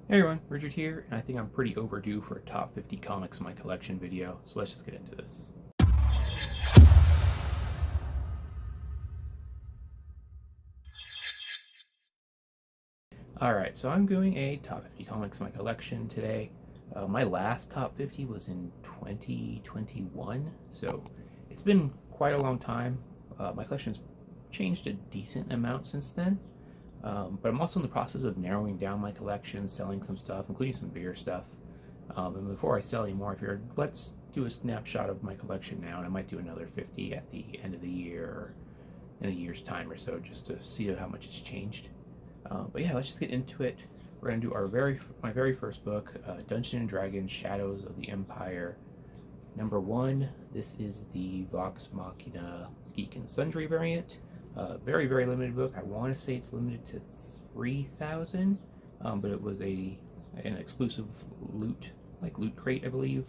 Hey everyone, Richard here, and I think I'm pretty overdue for a top 50 comics in my collection video, so let's just get into this. Alright, so I'm doing a top 50 comics in my collection today. My last top 50 was in 2021, so it's been quite a long time. My collection's changed a decent amount since then, but I'm also in the process of narrowing down my collection, selling some stuff, including some bigger stuff. And before I sell any more, I figured let's do a snapshot of my collection now, and I might do another 50 at the end of the year or in a year's time or so, just to see how much it's changed. But yeah, let's just get into it. We're gonna do my very first book, Dungeons and Dragons: Shadows of the Empire, number 1. This is the Vox Machina Geek and Sundry variant. Very limited book. I want to say it's limited to 3,000, but it was an exclusive loot crate, I believe,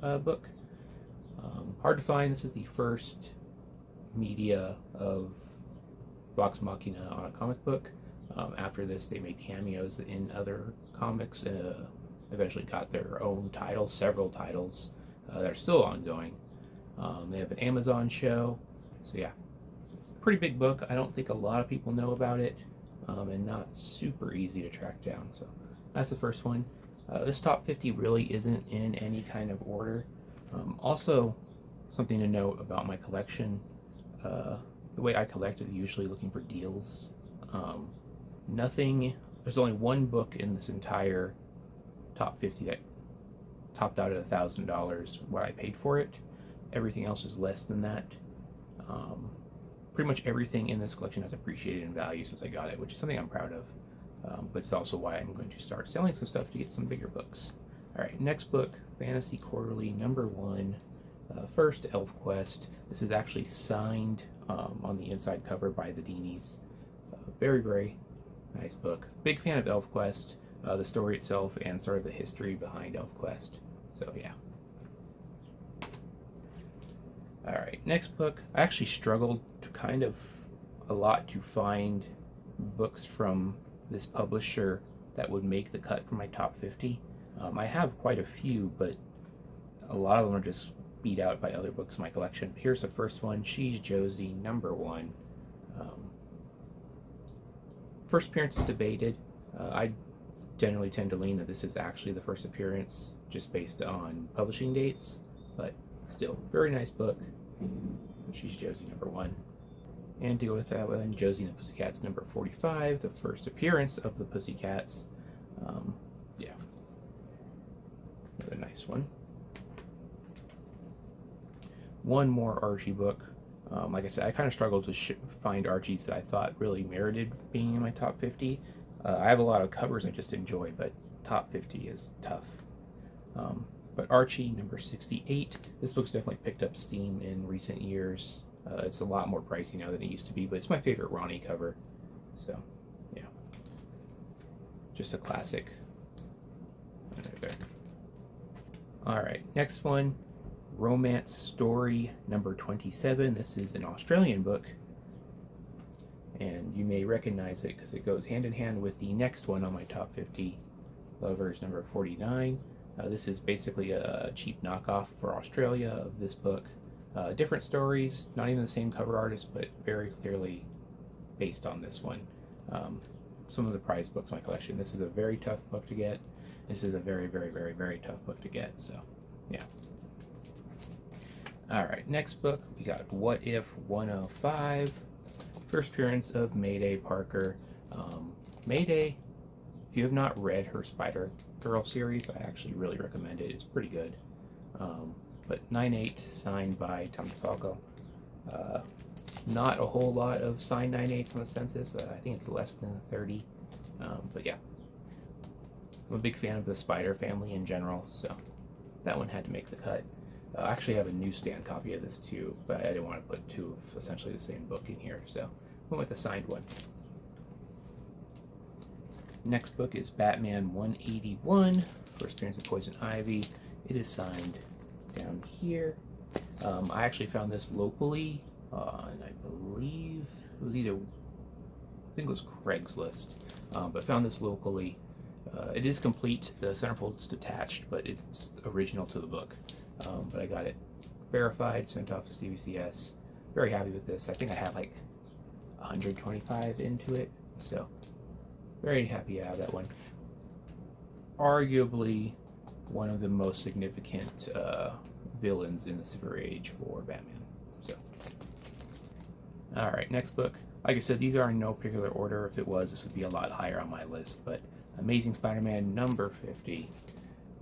book. Hard to find. This is the first media of Vox Machina on a comic book. After this, they made cameos in other comics and eventually got their own titles, several titles that are still ongoing. They have an Amazon show, so yeah, pretty big book. I don't think a lot of people know about it, and not super easy to track down. So that's the first one. This top 50 really isn't in any kind of order. Also, something to note about my collection, the way I collect is usually looking for deals. There's only one book in this entire top 50 that topped out at $1,000 what I paid for it. Everything else is less than that. Pretty much everything in this collection has appreciated in value since I got it, which is something I'm proud of. But it's also why I'm going to start selling some stuff to get some bigger books. Alright, next book, Fantasy Quarterly, number 1, First Elf Quest. This is actually signed on the inside cover by the Deenies. Very nice book. Big fan of ElfQuest, the story itself, and sort of the history behind ElfQuest. So yeah. Alright, next book. I actually struggled a lot to find books from this publisher that would make the cut from my top 50. I have quite a few, but a lot of them are just beat out by other books in my collection. Here's the first one, She's Josie, number 1. First appearance is debated. I generally tend to lean that this is actually the first appearance just based on publishing dates, but still, very nice book. She's Josie, number 1. And to go with that one, Josie and the Pussycats, number 45, the first appearance of the Pussycats. Yeah, another nice one. One more Archie book. Like I said, I kind of struggled to find Archies that I thought really merited being in my top 50. I have a lot of covers I just enjoy, but top 50 is tough. But Archie, number 68. This book's definitely picked up steam in recent years. It's a lot more pricey now than it used to be, but it's my favorite Ronnie cover. So, yeah. Just a classic. Right there. Alright, next one. Romance Story, number 27. This is an Australian book, and you may recognize it because it goes hand in hand with the next one on my top 50, Lovers, number 49. This is basically a cheap knockoff for Australia of this book. Different stories, not even the same cover artist, but very clearly based on this one. Some of the prized books in my collection. This is a very tough book to get. This is a very tough book to get, so yeah. Alright, next book, we got What If 105. First appearance of Mayday Parker. Mayday, if you have not read her Spider Girl series, I actually really recommend it. It's pretty good. But 9/8, signed by Tom DeFalco. Not a whole lot of signed 9/8s on the census. I think it's less than 30. But yeah, I'm a big fan of the Spider family in general, so that one had to make the cut. I actually have a newsstand copy of this too, but I didn't want to put two of essentially the same book in here, so went with the signed one. Next book is Batman 181, first appearance of Poison Ivy. It is signed down here. I actually found this locally, and I believe it was I think it was Craigslist, but found this locally It is complete. The centerfold's detached, but it's original to the book. But I got it verified, sent off to CBCS. Very happy with this. I think I have like 125 into it, so very happy to have that one. Arguably one of the most significant villains in the Silver Age for Batman. So, all right, next book. Like I said, these are in no particular order. If it was, this would be a lot higher on my list. But Amazing Spider-Man number 50.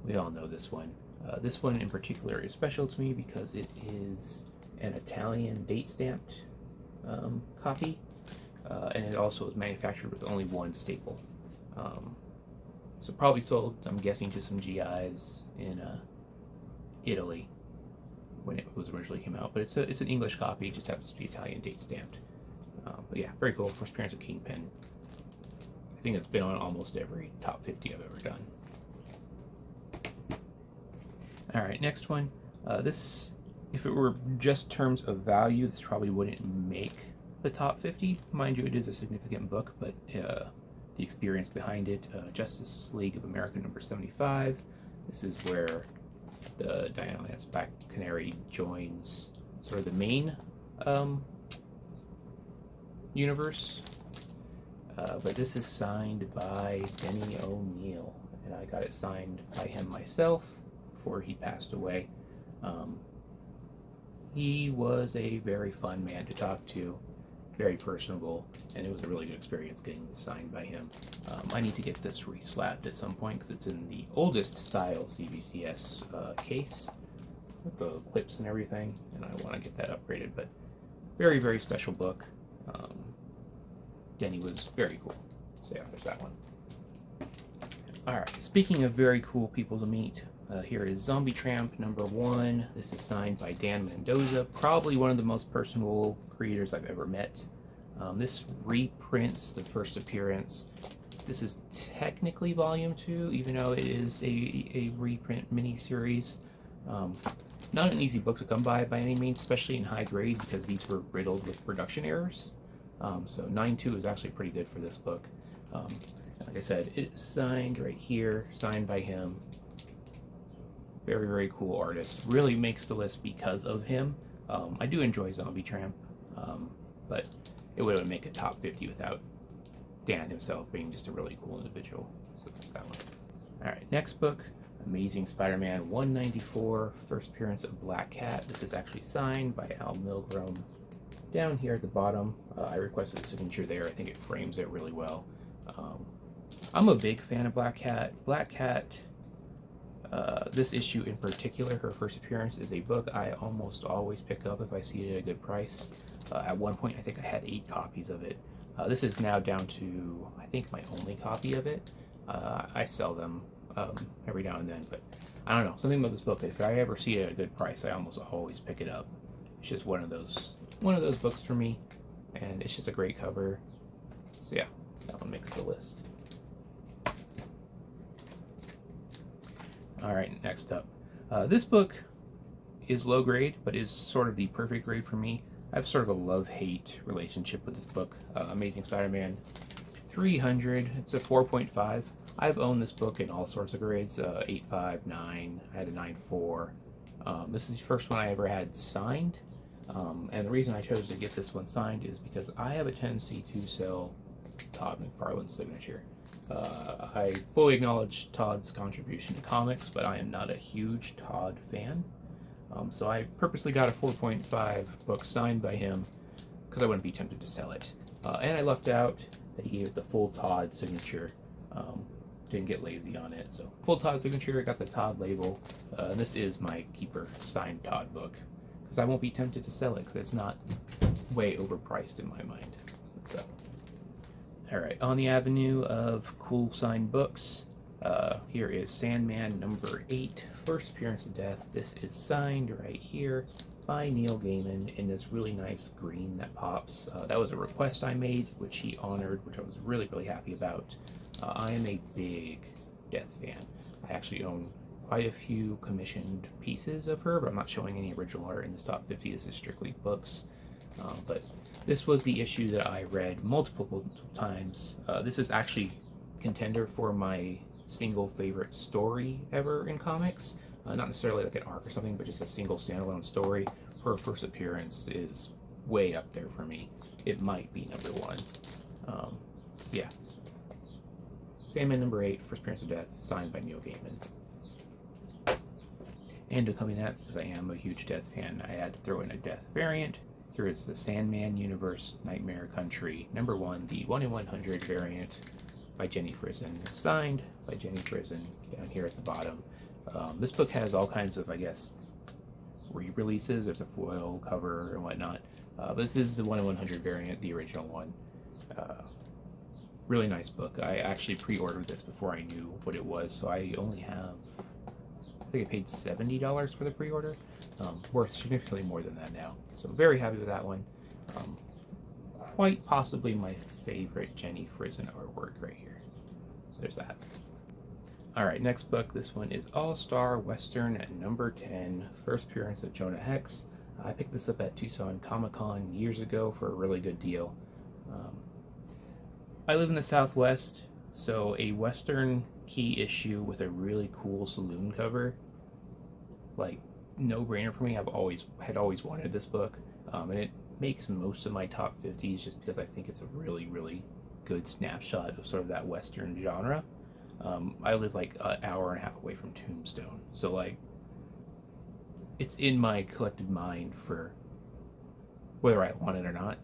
We all know this one. This one in particular is special to me because it is an Italian date-stamped copy, and it also is manufactured with only one staple. So probably sold, I'm guessing, to some GIs in Italy when it was originally came out. But it's an English copy, it just happens to be Italian date-stamped. But yeah, very cool. First appearance of Kingpin. I think it's been on almost every top 50 I've ever done. All right, next one. This, if it were just terms of value, this probably wouldn't make the top 50. Mind you, it is a significant book, but the experience behind it, Justice League of America number 75. This is where the Diana Lance Black Canary joins sort of the main universe. But this is signed by Denny O'Neil, and I got it signed by him myself before he passed away. He was a very fun man to talk to, very personable, and it was a really good experience getting this signed by him. I need to get this re-slapped at some point because it's in the oldest style CBCS case with the clips and everything, and I want to get that upgraded. But very, very special book. Denny was very cool. So yeah, there's that one. Alright, speaking of very cool people to meet, here is Zombie Tramp number 1. This is signed by Dan Mendoza, probably one of the most personable creators I've ever met. This reprints the first appearance. This is technically volume 2, even though it is a reprint miniseries. Not an easy book to come by any means, especially in high grade, because these were riddled with production errors. So 9.2 is actually pretty good for this book. Like I said, it's signed right here, signed by him. Very, very cool artist. Really makes the list because of him. I do enjoy Zombie Tramp, but it wouldn't make a top 50 without Dan himself being just a really cool individual. So there's that one. Alright, next book, Amazing Spider-Man 194, first appearance of Black Cat. This is actually signed by Al Milgrom. Down here at the bottom, I requested a signature there. I think it frames it really well. I'm a big fan of Black Cat. Black Cat, this issue in particular, her first appearance, is a book I almost always pick up if I see it at a good price. At one point, I think I had 8 copies of it. This is now down to, I think, my only copy of it. I sell them every now and then, but I don't know. Something about this book, if I ever see it at a good price, I almost always pick it up. It's just one of those books for me, and it's just a great cover. So yeah, that one makes the list. Alright, next up. This book is low grade, but is sort of the perfect grade for me. I have sort of a love-hate relationship with this book. Amazing Spider-Man 300, it's a 4.5. I've owned this book in all sorts of grades, 8.5, 9, I had a 9.4. This is the first one I ever had signed. And the reason I chose to get this one signed is because I have a tendency to sell Todd McFarlane's signature. I fully acknowledge Todd's contribution to comics, but I am not a huge Todd fan. So I purposely got a 4.5 book signed by him because I wouldn't be tempted to sell it. And I lucked out that he gave it the full Todd signature. Didn't get lazy on it. So full Todd signature, I got the Todd label. This is my keeper signed Todd book, because I won't be tempted to sell it because it's not way overpriced in my mind. So, alright, on the avenue of cool signed books, here is Sandman number 8, first appearance of Death. This is signed right here by Neil Gaiman in this really nice green that pops. That was a request I made, which he honored, which I was really, really happy about. I am a big Death fan. I actually own quite a few commissioned pieces of her, but I'm not showing any original art in this top 50. This is strictly books. But this was the issue that I read multiple times. This is actually contender for my single favorite story ever in comics. Not necessarily like an arc or something, but just a single standalone story. Her first appearance is way up there for me. It might be number one. So yeah. Sandman number 8, First Appearance of Death, signed by Neil Gaiman. And to coming at, because I am a huge Death fan, I had to throw in a Death variant. Here is the Sandman Universe Nightmare Country, number 1, the 1 in 100 variant by Jenny Frison, signed by Jenny Frison down here at the bottom. This book has all kinds of, I guess, re-releases. There's a foil cover and whatnot. This is the 1 in 100 variant, the original one. Really nice book. I actually pre-ordered this before I knew what it was, so I only have, I think I paid $70 for the pre-order. Worth significantly more than that now. So very happy with that one. Quite possibly my favorite Jenny Frison artwork right here. So there's that. Alright, next book. This one is All-Star Western at number 10, first appearance of Jonah Hex. I picked this up at Tucson Comic-Con years ago for a really good deal. I live in the Southwest, so a Western key issue with a really cool saloon cover, like, no-brainer for me. I've always wanted this book, and it makes most of my top 50s just because I think it's a really, really good snapshot of sort of that Western genre. I live like an hour and a half away from Tombstone, so like it's in my collected mind for whether I want it or not.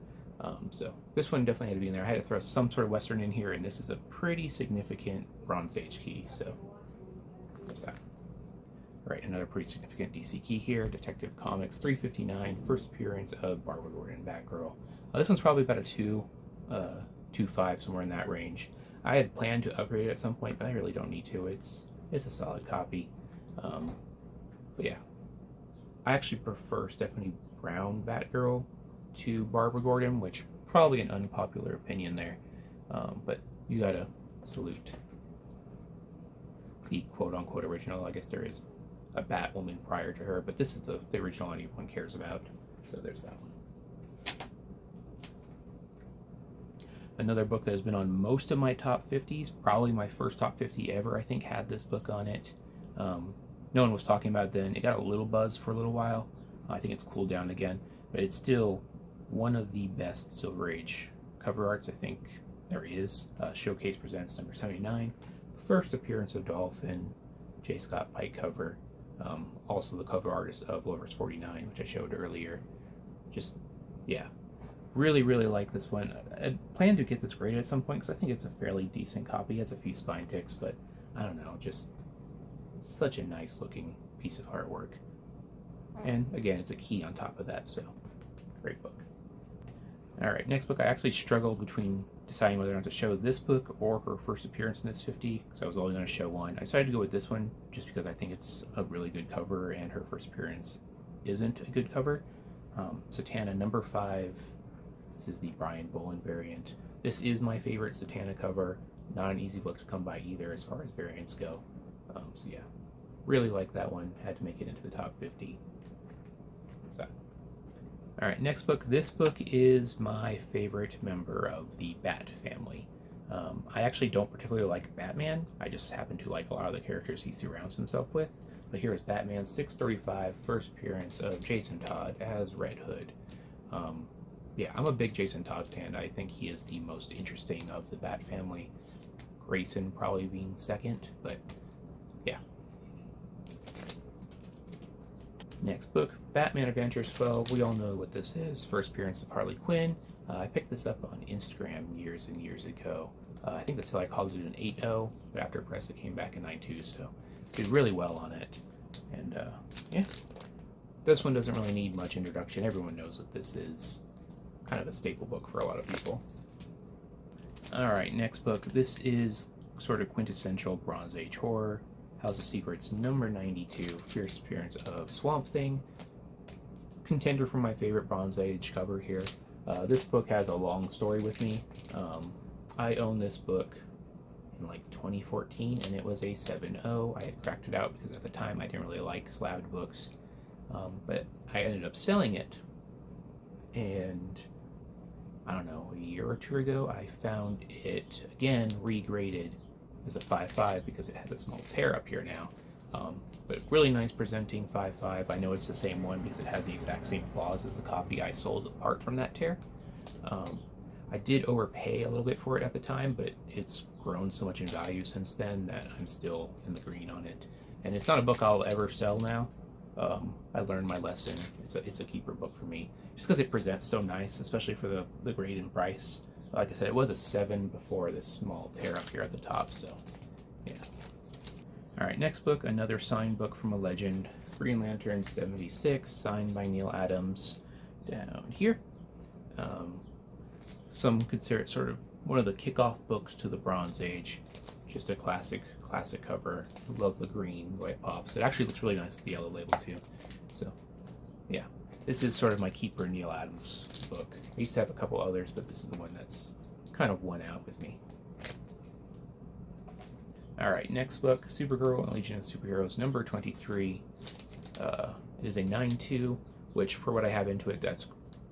So this one definitely had to be in there. I had to throw some sort of Western in here, and this is a pretty significant Bronze Age key, so there's that. Right, another pretty significant DC key here, Detective Comics 359, first appearance of Barbara Gordon, Batgirl. This one's probably about a 2.5, somewhere in that range. I had planned to upgrade it at some point, but I really don't need to. It's a solid copy. But yeah, I actually prefer Stephanie Brown Batgirl to Barbara Gordon, which probably an unpopular opinion there. But you gotta salute the quote-unquote original. I guess there is a Batwoman prior to her, but this is the original anyone cares about. So there's that one. Another book that has been on most of my top 50s, probably my first top 50 ever, I think, had this book on it. No one was talking about it then. It got a little buzz for a little while. I think it's cooled down again, but it's still one of the best Silver Age cover arts I think there is. Showcase presents number 79, first appearance of Dolphin, J. Scott Pike cover. Also the cover artist of Lovers 49, which I showed earlier. Just, yeah, really, really like this one. I plan to get this graded at some point because I think it's a fairly decent copy. It has a few spine ticks, but I don't know, just such a nice looking piece of artwork. And again, it's a key on top of that, so great book. Alright, next book. I actually struggled between deciding whether or not to show this book or her first appearance in this 50, because I was only going to show one. I decided to go with this one just because I think it's a really good cover and her first appearance isn't a good cover. Satana number 5. This is the Brian Bolland variant. This is my favorite Satana cover. Not an easy book to come by either as far as variants go. So yeah, really like that one. Had to make it into the top 50. So, alright, next book. This book is my favorite member of the Bat family. I actually don't particularly like Batman. I just happen to like a lot of the characters he surrounds himself with. But here is Batman 635, first appearance of Jason Todd as Red Hood. Yeah, I'm a big Jason Todd fan. I think he is the most interesting of the Bat family. Grayson probably being second, but yeah. Next book, Batman Adventures 12. We all know what this is. First appearance of Harley Quinn. I picked this up on Instagram years and years ago. I think the seller called it an 8.0, but after press it came back in 9.2, so did really well on it. And yeah, this one doesn't really need much introduction. Everyone knows what this is. Kind of a staple book for a lot of people. Alright, next book. This is sort of quintessential Bronze Age horror. House of Secrets number 92, first appearance of Swamp Thing. Contender for my favorite Bronze Age cover here. This book has a long story with me. I own this book in like 2014 and it was a 7.0. I had cracked it out because at the time I didn't really like slabbed books. But I ended up selling it, and I don't know, a year or two ago I found it again regraded is a 5.5 because it has a small tear up here now. But really nice presenting 5.5. I know it's the same one because it has the exact same flaws as the copy I sold apart from that tear. I did overpay a little bit for it at the time, but it's grown so much in value since then that I'm still in the green on it. And it's not a book I'll ever sell now. I learned my lesson. It's a keeper book for me, just because it presents so nice, especially for the grade and price. Like I said, it was a 7 before this small tear up here at the top, so yeah. All right, next book, another signed book from a legend, Green Lantern 76, signed by Neil Adams, down here. Some consider it sort of one of the kickoff books to the Bronze Age. Just a classic cover. Love the green, the way it pops. It actually looks really nice with the yellow label too. So yeah, this is sort of my keeper Neil Adams book. I used to have a couple others, but this is the one that's kind of won out with me. All right, next book, Supergirl and Legion of Superheroes, number 23. It is a 9.2, which for what I have into it, that's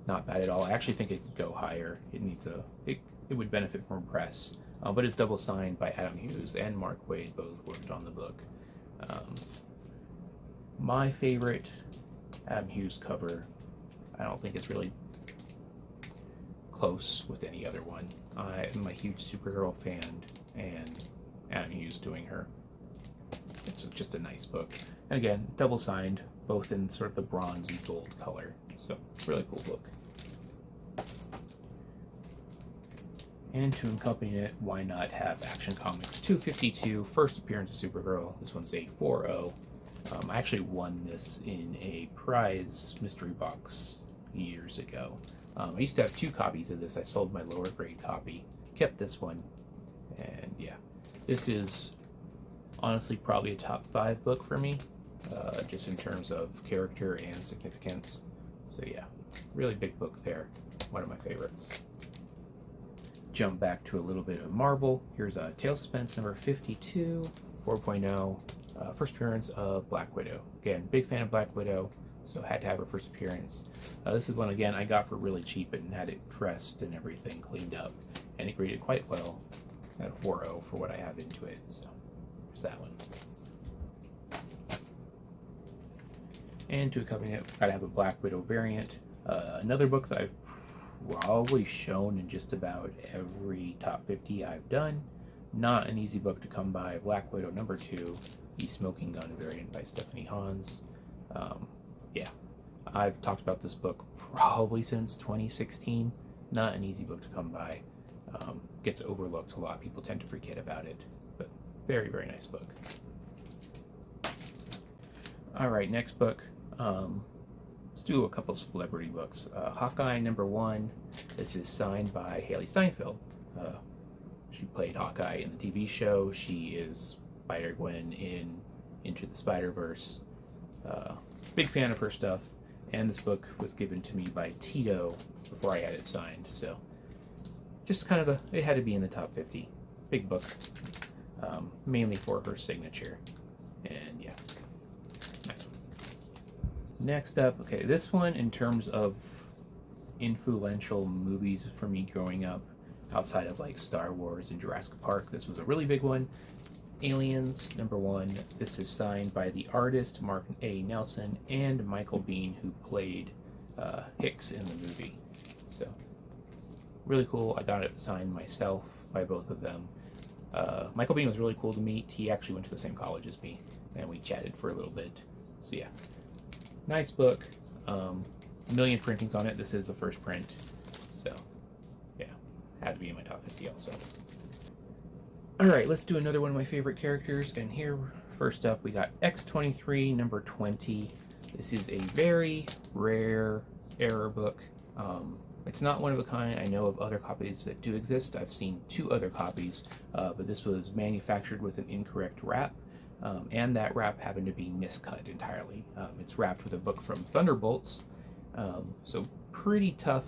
not bad at all. I actually think it could go higher. It would benefit from press. But it's double signed by Adam Hughes and Mark Waid, both worked on the book. My favorite Adam Hughes cover, I don't think it's really close with any other one. I'm a huge Supergirl fan, and Adam Hughes doing her. It's just a nice book. And again, double signed, both in sort of the bronzy gold color. So, really cool book. And to accompany it, why not have Action Comics 252, first appearance of Supergirl. This one's a 4.0. I actually won this in a prize mystery box years ago. I used to have 2 copies of this. I sold my lower grade copy, kept this one, and yeah. This is honestly probably a top 5 book for me, just in terms of character and significance. So yeah, really big book there. One of my favorites. Jump back to a little bit of Marvel. Here's Tales of Suspense number 52, 4.0, first appearance of Black Widow. Again, big fan of Black Widow, so had to have her first appearance. This is one, again, I got for really cheap and had it pressed and everything cleaned up, and it graded quite well at a 4.0 for what I have into it, so there's that one. And to accompany it, gotta have a Black Widow variant. Another book that I've probably shown in just about every top 50 I've done. Not an easy book to come by. Black Widow number 2, the Smoking Gun variant by Stephanie Hans. Yeah, I've talked about this book probably since 2016. Not an easy book to come by. Gets overlooked. A lot of people tend to forget about it, but very, very nice book. All right, next book. Let's do a couple celebrity books. Hawkeye number 1. This is signed by Haley Steinfeld. She played Hawkeye in the TV show. She is Spider-Gwen in Into the Spider-Verse. Big fan of her stuff. And this book was given to me by Tito before I had it signed. So just kind of it had to be in the top 50. Big book. Mainly for her signature. And yeah. Next up, okay, this one in terms of influential movies for me growing up, outside of like Star Wars and Jurassic Park, this was a really big one. Aliens, number 1. This is signed by the artist Mark A. Nelson and Michael Biehn, who played Hicks in the movie. So, really cool. I got it signed myself by both of them. Michael Biehn was really cool to meet. He actually went to the same college as me, and we chatted for a little bit. So yeah. Nice book. A million printings on it. This is the first print. So, yeah. Had to be in my top 50 also. Alright, let's do another one of my favorite characters. And here, first up, we got X-23, number 20. This is a very rare error book. It's not one of a kind. I know of other copies that do exist. I've seen 2 other copies, but this was manufactured with an incorrect wrap. And that wrap happened to be miscut entirely. It's wrapped with a book from Thunderbolts, so pretty tough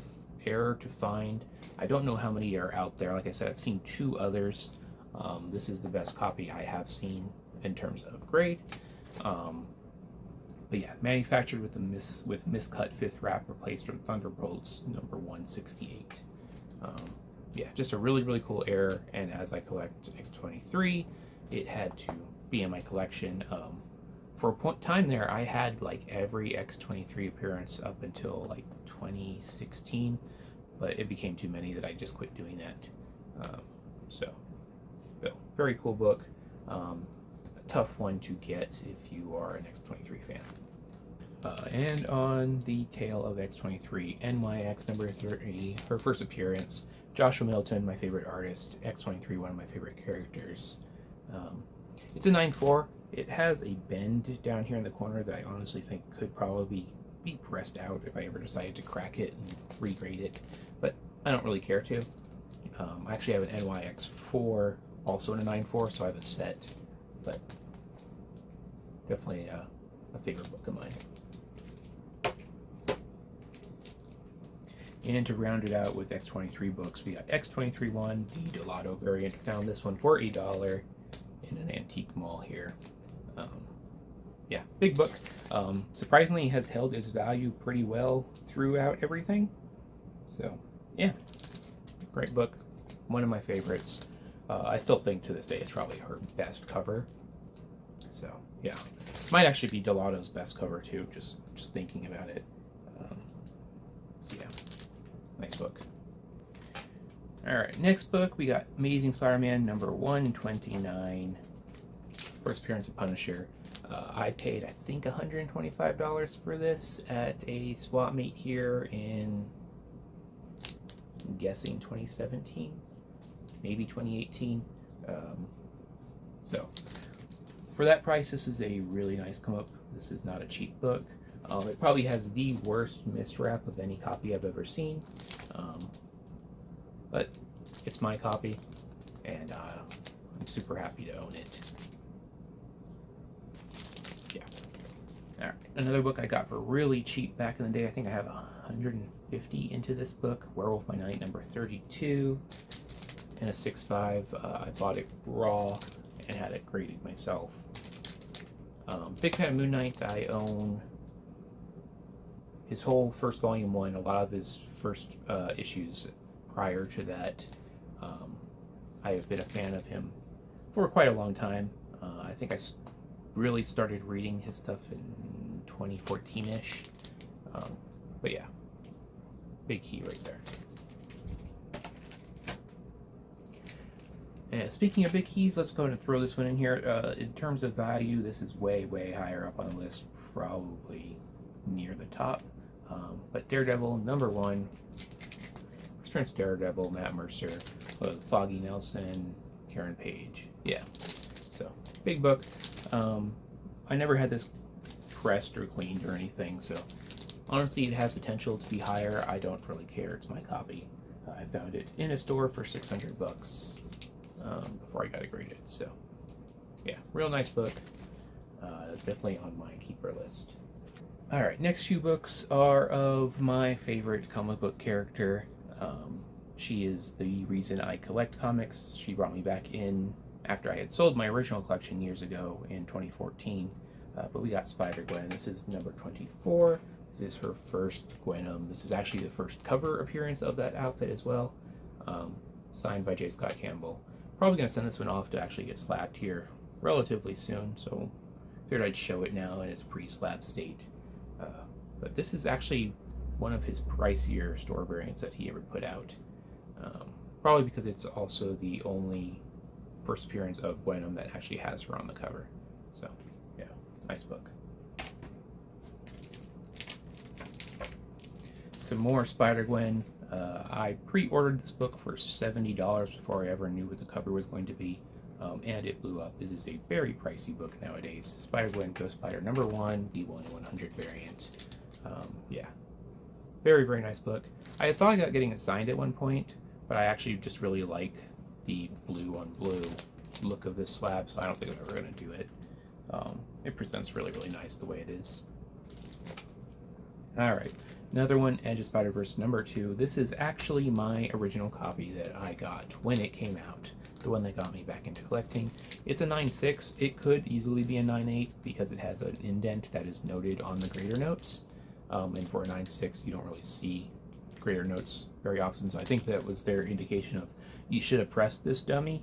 error to find. I don't know how many are out there. Like I said, I've seen 2 others. This is the best copy I have seen in terms of grade. But yeah, manufactured with miscut 5th wrap, replaced from Thunderbolts number 168. yeah, just a really, really cool error. And as I collect X23, it had to be in my collection. For a point time there, I had like every X23 appearance up until like 2016, but it became too many that I just quit doing that. So, very cool book. A tough one to get if you are an X23 fan. And on the tail of X23, NYX number 30, her first appearance. Joshua Middleton, my favorite artist. X23, one of my favorite characters. It's a 9.4. It has a bend down here in the corner that I honestly think could probably be pressed out if I ever decided to crack it and regrade it, but I don't really care to. I actually have an NYX4, also in a 9.4, so I have a set, but definitely a favorite book of mine. And to round it out with X23 books, we got X23-1, the Delato variant. Found this one for $1 in an antique mall here. Yeah, big book. Surprisingly, has held its value pretty well throughout everything. So, yeah, great book. One of my favorites. I still think to this day it's probably her best cover. So, yeah, might actually be Delato's best cover too. Just thinking about it. So yeah, nice book. All right, next book we got Amazing Spider-Man number 129. First appearance of Punisher. I paid, I think, $125 for this at a swap meet here in, I'm guessing, 2017, maybe 2018. So, for that price, this is a really nice come up. This is not a cheap book. It probably has the worst miswrap of any copy I've ever seen. But it's my copy, and I'm super happy to own it. Yeah. All right. Another book I got for really cheap back in the day. I think I have 150 into this book. Werewolf by Night number 32 in a 6.5. I bought it raw and had it graded myself. Big fan of Moon Knight. I own his whole first volume 1, a lot of his first issues prior to that. I have been a fan of him for quite a long time. I think I really started reading his stuff in 2014-ish. But yeah, big key right there. And speaking of big keys, let's go ahead and throw this one in here. In terms of value, this is way, way higher up on the list, probably near the top. But Daredevil, number 1. Prince Daredevil, Matt Mercer, Foggy Nelson, Karen Page. Yeah, so big book. I never had this pressed or cleaned or anything, so honestly it has potential to be higher. I don't really care. It's my copy. I found it in a store for $600 before I got it graded. So yeah, real nice book. Definitely on my keeper list. All right, next few books are of my favorite comic book character. She is the reason I collect comics. She brought me back in after I had sold my original collection years ago in 2014. But we got Spider-Gwen. This is number 24. This is her first Gwenom. This is actually the first cover appearance of that outfit as well. Signed by J. Scott Campbell. Probably going to send this one off to actually get slabbed here relatively soon. So figured I'd show it now in its pre-slab state. But this is actually one of his pricier store variants that he ever put out. Probably because it's also the only first appearance of Gwenom that actually has her on the cover. So, yeah, nice book. Some more Spider-Gwen. I pre-ordered this book for $70 before I ever knew what the cover was going to be, and it blew up. It is a very pricey book nowadays. Spider-Gwen Ghost Spider number 1, the 1/100 variant. Yeah. Very, very nice book. I had thought about getting it signed at one point, but I actually just really like the blue on blue look of this slab, so I don't think I'm ever going to do it. It presents really, really nice the way it is. Alright, another one, Edge of Spider-Verse number 2. This is actually my original copy that I got when it came out, the one that got me back into collecting. It's a 9.6. It could easily be a 9.8 because it has an indent that is noted on the grader notes. And for a 9.6, you don't really see grader notes very often, so I think that was their indication of you should have pressed this dummy,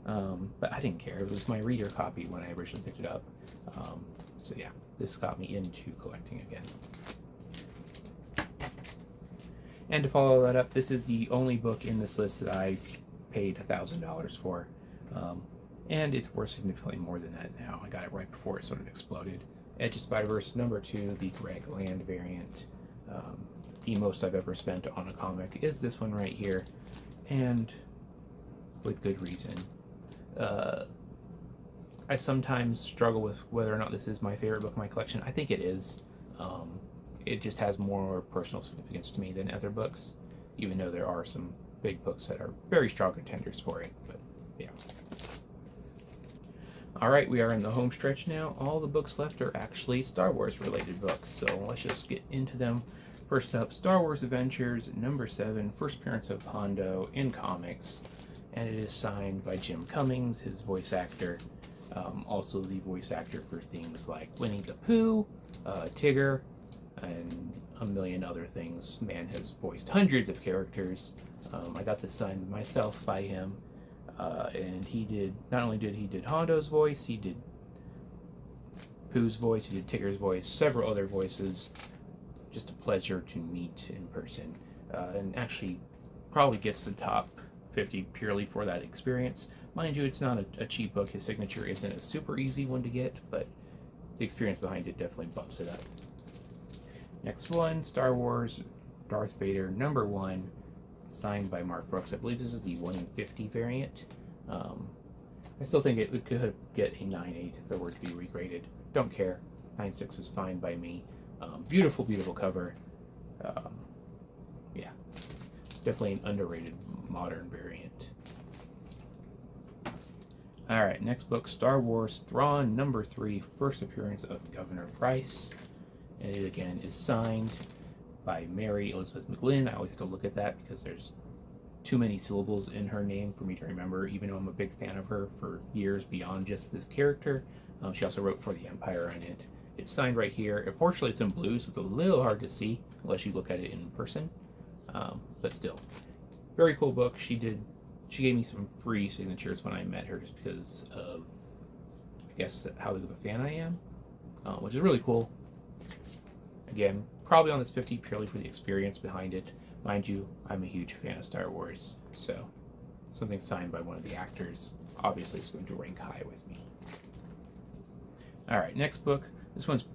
but I didn't care. It was my reader copy when I originally picked it up. So yeah, this got me into collecting again. And to follow that up, this is the only book in this list that I paid $1,000 for. And it's worth significantly more than that now. I got it right before it sort of exploded. Edge of Spider-Verse #2, the Greg Land variant. The most I've ever spent on a comic is this one right here, and with good reason. I sometimes struggle with whether or not this is my favorite book in my collection. I think it is. It just has more personal significance to me than other books, even though there are some big books that are very strong contenders for it. But yeah. Alright, we are in the home stretch now. All the books left are actually Star Wars related books, so let's just get into them. First up, Star Wars Adventures #7, first appearance of Hondo in comics, and it is signed by Jim Cummings, his voice actor, also the voice actor for things like Winnie the Pooh, Tigger, and a million other things. Man has voiced hundreds of characters. I got this signed myself by him, and he did, not only did he did Hondo's voice, he did Pooh's voice, he did Tigger's voice, several other voices. Just a pleasure to meet in person, and actually probably gets the top 50 purely for that experience. Mind you, it's not a cheap book. His signature isn't a super easy one to get, but the experience behind it definitely bumps it up. Next one, Star Wars Darth Vader #1, signed by Mark Brooks. I believe this is the 1 in 50 variant. I still think it could get a 9.8 if it were to be regraded. Don't care. 9.6 is fine by me. Beautiful, beautiful cover. Yeah, definitely an underrated modern variant. Alright, next book, Star Wars Thrawn #3, first appearance of Governor Price. And it again is signed by Mary Elizabeth McGlynn. I always have to look at that because there's too many syllables in her name for me to remember, even though I'm a big fan of her for years beyond just this character. She also wrote for the Empire on it. It's signed right here. Unfortunately, it's in blue, so it's a little hard to see unless you look at it in person. But still, very cool book. She gave me some free signatures when I met her, just because of, I guess, how big of a fan I am, which is really cool. Again, probably on this 50 purely for the experience behind it. Mind you, I'm a huge fan of Star Wars, so something signed by one of the actors obviously is going to rank high with me. Alright, next book. This one's,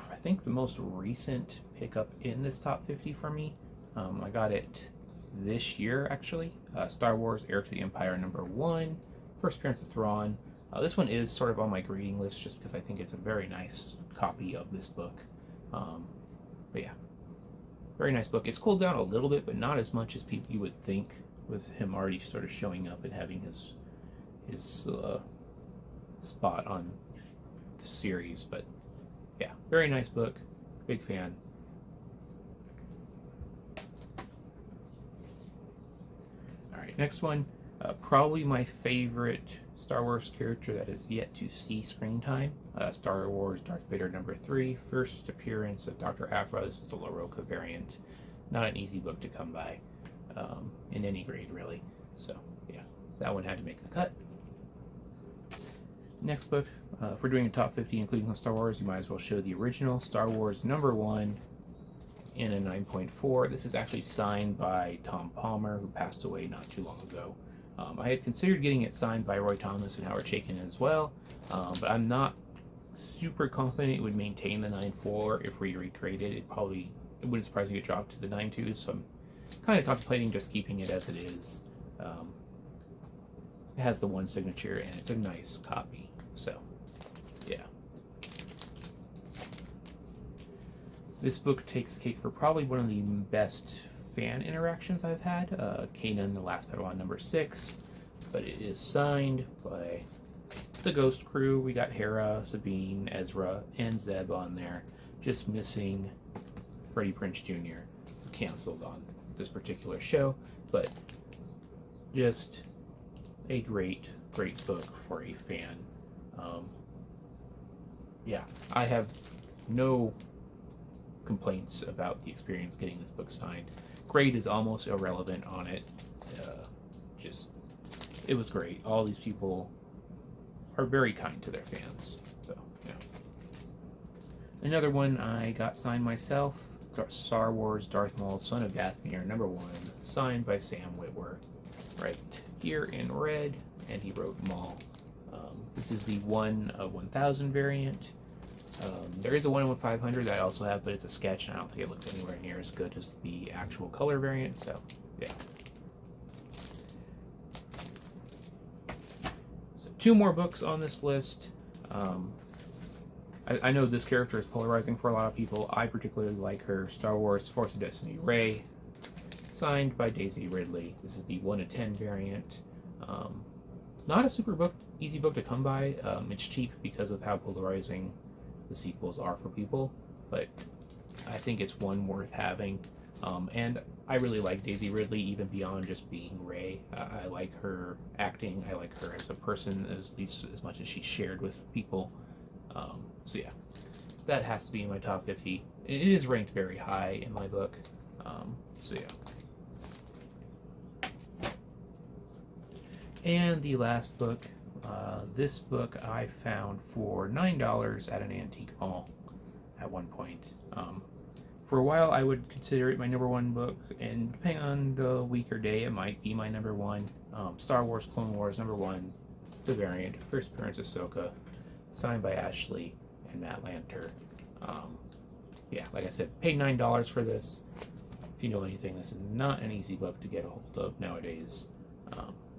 I think, the most recent pickup in this top 50 for me. I got it this year, actually. Star Wars Heir to the Empire #1, first appearance of Thrawn. This one is sort of on my grading list just because I think it's a very nice copy of this book. But yeah, very nice book. It's cooled down a little bit, but not as much as you would think, with him already sort of showing up and having his spot on the series. But yeah, very nice book. Big fan. Alright, next one. Probably my favorite Star Wars character that is yet to see screen time. Star Wars Darth Vader #3, first appearance of Dr. Aphra. This is the Loroca variant. Not an easy book to come by in any grade, really. So yeah, that one had to make the cut. Next book, if we're doing a top 50 including Star Wars, you might as well show the original Star Wars #1 in a 9.4. This is actually signed by Tom Palmer, who passed away not too long ago. I had considered getting it signed by Roy Thomas and Howard Chaykin as well, but I'm not super confident it would maintain the 9.4 if we regraded it. It wouldn't surprise me if it dropped to the 9.2, so I'm kind of contemplating just keeping it as it is. It has the one signature and it's a nice copy, so yeah. This book takes the cake for probably one of the best fan interactions I've had. Kanan the Last Padawan #6, but it is signed by the Ghost Crew. We got Hera, Sabine, Ezra, and Zeb on there. Just missing Freddie Prinze Jr., who canceled on this particular show, but just a great, great book for a fan. Yeah, I have no complaints about the experience getting this book signed. grade is almost irrelevant on it. Just, it was great. All these people are very kind to their fans. So, yeah. Another one I got signed myself, Star Wars Darth Maul, Son of Dathomir, #1, signed by Sam Witwer, right here in red, and he wrote Maul. This is the 1 of 1000 variant. There is a 1 of 500 that I also have, but it's a sketch, and I don't think it looks anywhere near as good as the actual color variant, so yeah. So 2 more books on this list. I know this character is polarizing for a lot of people. I particularly like her. Star Wars Force of Destiny Rey, signed by Daisy Ridley. This is the 1 of 10 variant. Not a super easy book to come by. It's cheap because of how polarizing the sequels are for people, but I think it's one worth having. And I really like Daisy Ridley, even beyond just being Rey. I like her acting. I like her as a person, at least as much as she's shared with people. So yeah, that has to be in my top 50. It is ranked very high in my book. So yeah. And the last book, this book I found for $9 at an antique mall at one point. For a while I would consider it my #1 book, and depending on the week or day, it might be my #1. Star Wars Clone Wars #1, the variant, first appearance of AHSOKA, signed by Ashley and Matt Lanter. Yeah, like I said, paid $9 for this. If you know anything, this is not an easy book to get a hold of nowadays.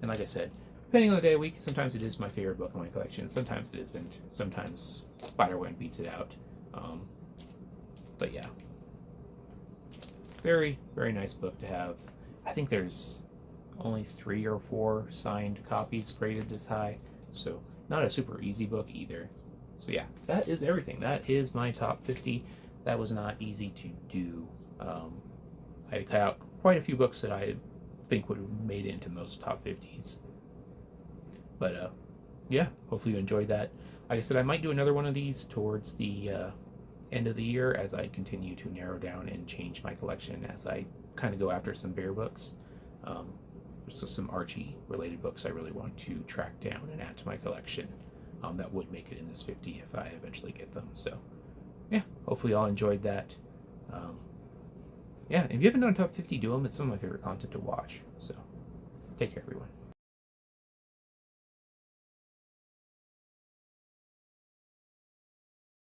And like I said, depending on the day of week, sometimes it is my favorite book in my collection, sometimes it isn't. Sometimes Spider-Man beats it out. But yeah, very, very nice book to have. I think there's only 3 or 4 signed copies graded this high, so not a super easy book either. So yeah, that is everything. That is my top 50. That was not easy to do. I cut out quite a few books that I think would have made it into most top 50s. But yeah, hopefully you enjoyed that. Like I said, I might do another one of these towards the end of the year as I continue to narrow down and change my collection, as I kind of go after some bear books. So some Archie related books I really want to track down and add to my collection that would make it in this 50 if I eventually get them. So yeah, hopefully y'all enjoyed that. Yeah, if you haven't done top 50, do them. It's some of my favorite content to watch. So take care, everyone.